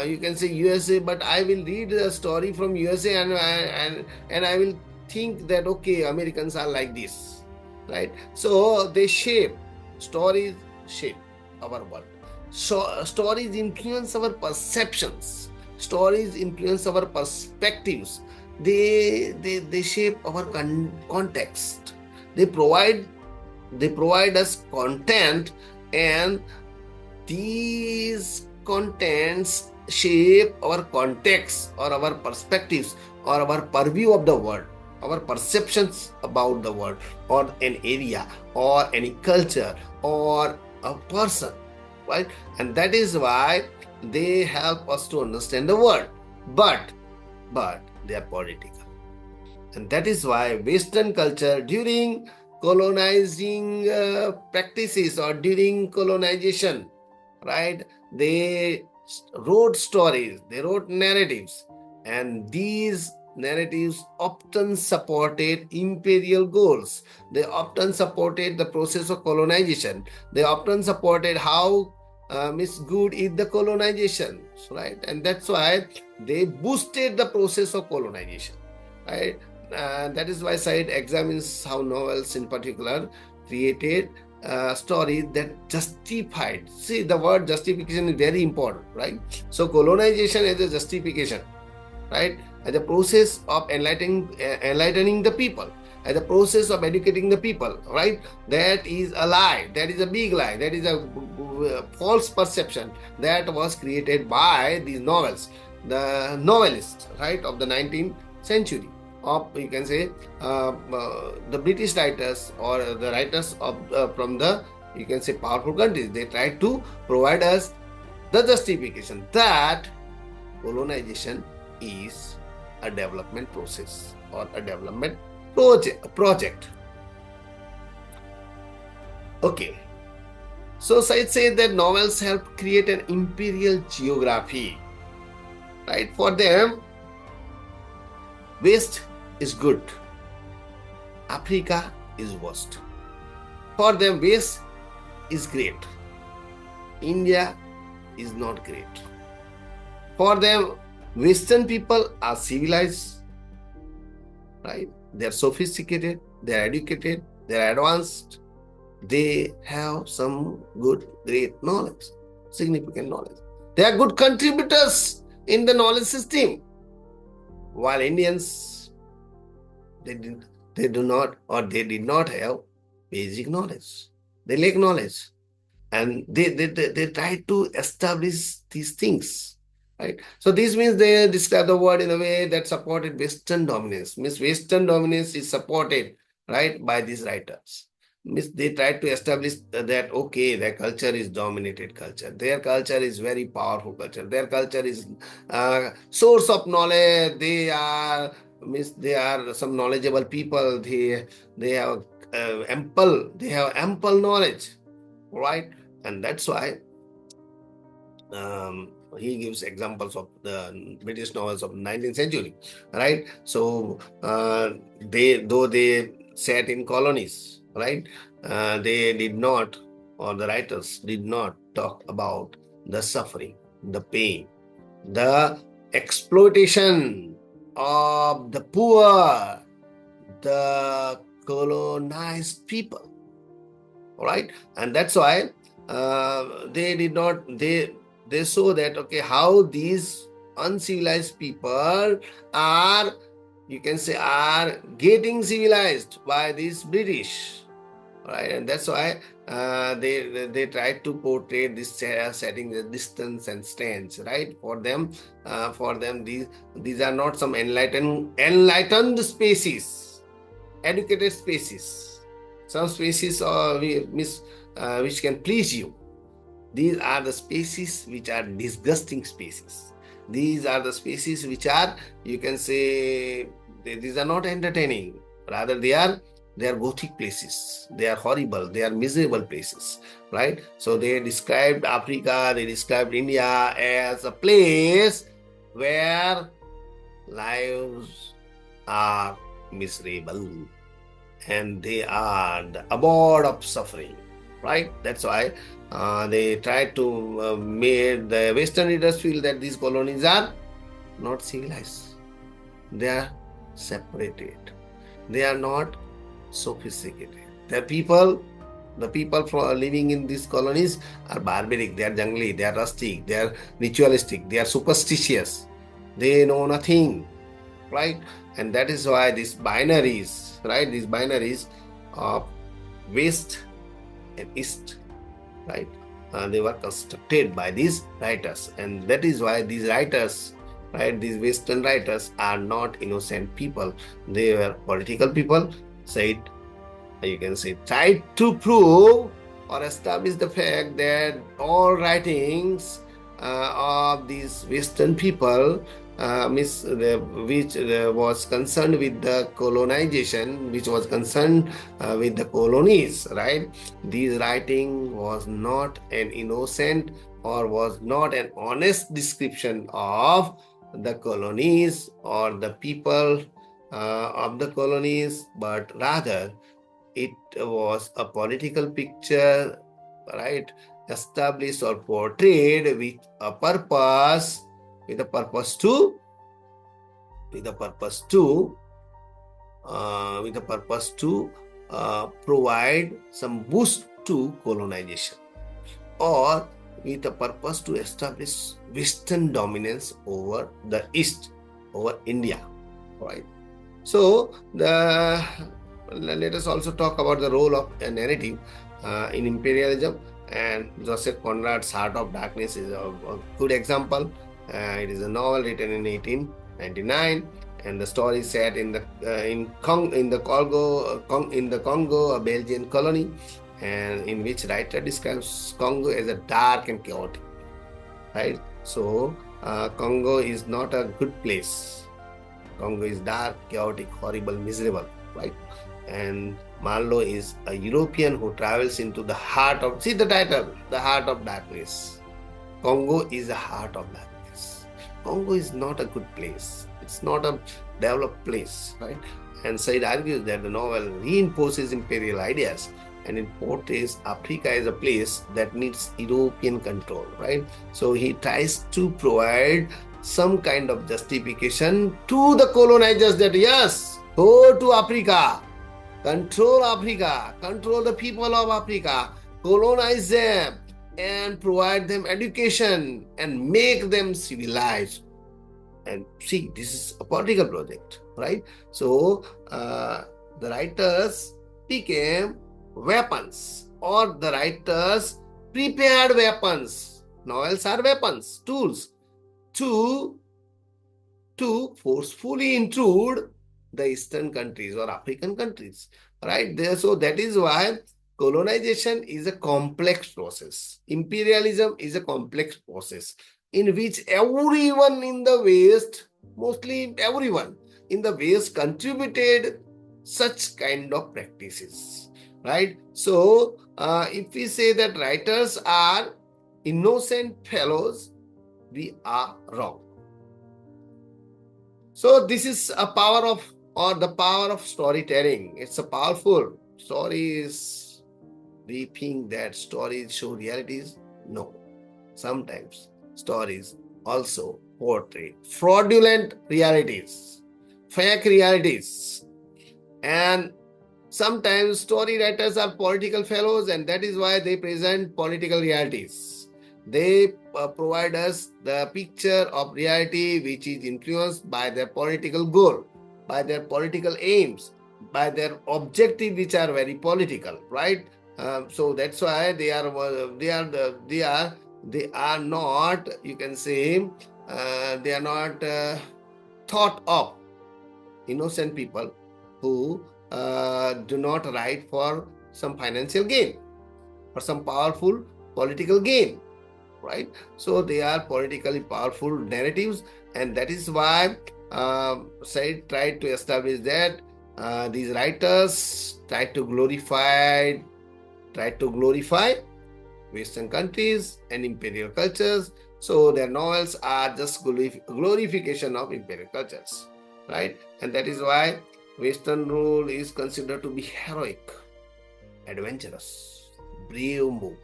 you can say USA, but I will read a story from USA and I will think that okay, Americans are like this, right? So stories shape our world. So stories influence our perceptions. Stories influence our perspectives. They shape our context. They provide us content, and these contents shape our context or our perspectives or our purview of the world, our perceptions about the world or an area or any culture or a person, right? And that is why they help us to understand the world. But they are political. And that is why Western culture during colonizing practices or during colonization, right? They wrote stories, they wrote narratives, and these narratives often supported imperial goals. They often supported the process of colonization. They often supported how good is the colonization, right? And that's why they boosted the process of colonization, right? That is why Said examines how novels in particular created stories that justified. See, the word justification is very important, right? So colonization is a justification, right? As a process of enlightening the people, as a process of educating the people, right? That is a lie. That is a big lie. That is a false perception that was created by these novels, the novelists, right, of the 19th century. Of, you can say, the British writers or the writers of from the, you can say, powerful countries. They tried to provide us the justification that colonization is a development process or a development project. Okay. So Said said that novels help create an imperial geography, right? For them, West is good, Africa is worst. For them, West is great, India is not great. For them, Western people are civilized, right? They are sophisticated, they are educated, they are advanced, they have some good, great knowledge, significant knowledge. They are good contributors in the knowledge system. While Indians, they do not, or they did not have basic knowledge. They lack knowledge. And they try to establish these things, right? So this means they describe the world in a way that supported Western dominance. Means Western dominance is supported, right, by these writers. Means they try to establish that, okay, their culture is dominated culture. Their culture is very powerful culture. Their culture is source of knowledge. They are, means they are some knowledgeable people. They have ample knowledge, right? And that's why he gives examples of the British novels of 19th century, right? So they sat in colonies, right? They did not, or the writers did not talk about the suffering, the pain, the exploitation of the poor, the colonized people, right? And that's why they did not, they show that, okay, how these uncivilized people are, you can say, are getting civilized by these British, right? And that's why they try to portray this setting the distance and stance, right? For them these are not some enlightened species, educated species, some species which can please you. These are the species which are disgusting species. These are the species which are, you can say, these are not entertaining. Rather, they are gothic places. They are horrible. They are miserable places, right? So they described Africa, they described India as a place where lives are miserable and they are the abode of suffering, right? That's why they try to make the Western readers feel that these colonies are not civilized. They are separated. They are not sophisticated. The people living in these colonies are barbaric. They are jungly. They are rustic. They are ritualistic. They are superstitious. They know nothing, right? And that is why these binaries, right? These binaries of West and East, right? They were constructed by these writers, and that is why these writers, right, these Western writers are not innocent people. They were political people. Said, you can say, tried to prove or establish the fact that all writings of these Western people, which was concerned with the colonization, which was concerned with the colonies, right? This writing was not an innocent or was not an honest description of the colonies or the people of the colonies, but rather it was a political picture, right? Established or portrayed with a purpose, with a purpose to, with a purpose to, with a purpose to provide some boost to colonization, or with a purpose to establish Western dominance over the East, over India, right? So let us also talk about the role of a narrative in imperialism. And Joseph Conrad's Heart of Darkness is a good example. It is a novel written in 1899, and the story is set in the Congo, a Belgian colony, and in which writer describes Congo as a dark and chaotic, right? So Congo is not a good place. Congo is dark, chaotic, horrible, miserable, right? And Marlowe is a European who travels into the heart of, see the title, the heart of darkness. Congo is the heart of darkness. Congo is not a good place. It's not a developed place, right? And Said argues that the novel reinforces imperial ideas, and it portrays Africa as a place that needs European control, right? So he tries to provide some kind of justification to the colonizers that yes, go to Africa, control the people of Africa, colonize them, and provide them education and make them civilized. And see, this is a political project, right? So the writers became weapons, or the writers prepared weapons. Novels are weapons, tools to forcefully intrude the Eastern countries or African countries, right? So that is why colonization is a complex process. Imperialism is a complex process in which everyone in the West, mostly everyone in the West, contributed such kind of practices, right? So if we say that writers are innocent fellows, we are wrong. So this is a power of, or the power of storytelling. It's a powerful. Stories, we think that stories show realities. No. Sometimes stories also portray fraudulent realities, fake realities. And sometimes story writers are political fellows, and that is why they present political realities. They provide us the picture of reality which is influenced by their political goal, by their political aims, by their objective, which are very political, right? So that's why they are not, you can say, they are not thought of innocent people who do not write for some financial gain, for some powerful political gain, right? So they are politically powerful narratives, and that is why Said tried to establish that these writers tried to glorify Western countries and imperial cultures. So their novels are just glorification of imperial cultures, right? And that is why Western rule is considered to be heroic, adventurous, brave move,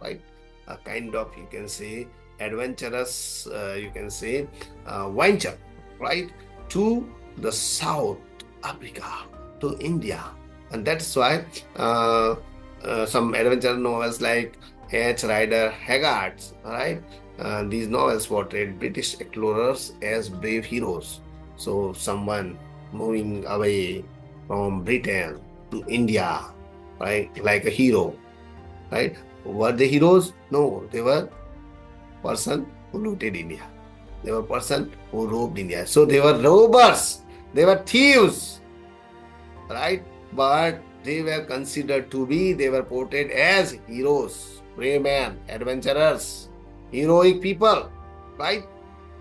right? A kind of, you can say, adventurous, venture, right, to the South Africa, to India. And that's why some adventure novels like H. Rider Haggard's, right? These novels portrayed British explorers as brave heroes. So someone moving away from Britain to India, right, like a hero, right? Were they heroes? No, they were person who looted India. They were person who robbed India. So they were robbers. They were thieves, right? But they were considered to be, they were portrayed as heroes, brave men, adventurers, heroic people, right?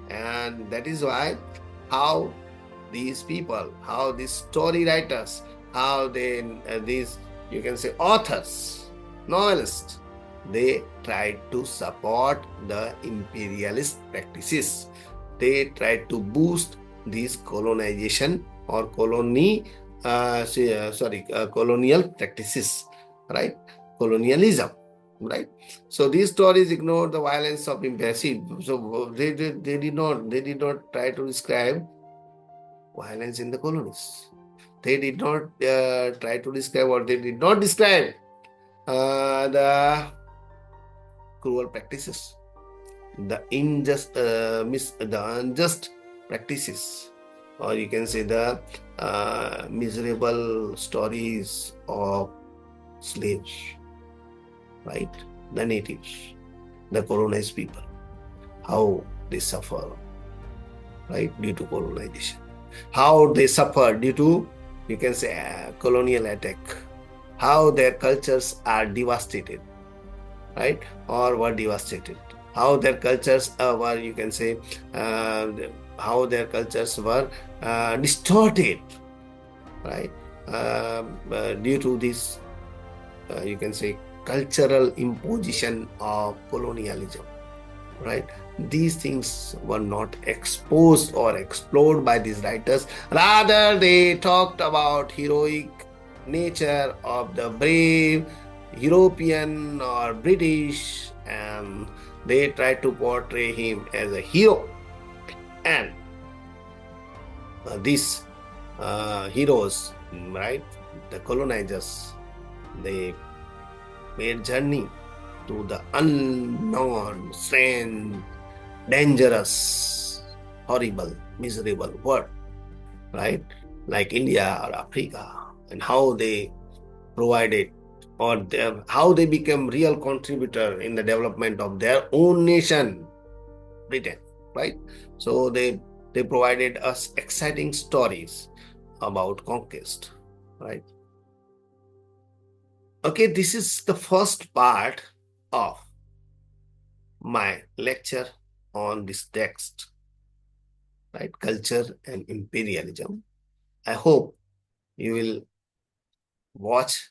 And that is why how these people, how these story writers, how they, these, you can say, authors, novelists, they tried to support the imperialist practices. they tried to boost these colonization or colonial practices, right? Colonialism, right? So these stories ignore the violence of embassy. So they did not try to describe violence in the colonies. They did not try to describe, or they did not describe the cruel practices, the unjust practices, or you can say the miserable stories of slaves, right? The natives, the colonized people, how they suffer, right, due to colonization, how they suffer due to, you can say, colonial attack, how their cultures are devastated, right, or were devastated, how their cultures were, you can say, uh, how their cultures were distorted, right, due to this, you can say, cultural imposition of colonialism, right? These things were not exposed or explored by these writers. Rather, they talked about heroic nature of the brave European or British, and they tried to portray him as a hero. And these heroes, right, the colonizers, they made journey to the unknown, strange, dangerous, horrible, miserable world, right? Like India or Africa, and how they provided, or how they became real contributor in the development of their own nation, Britain, right? So they provided us exciting stories about conquest, right? Okay, this is the first part of my lecture on this text, right? Culture and imperialism. I hope you will watch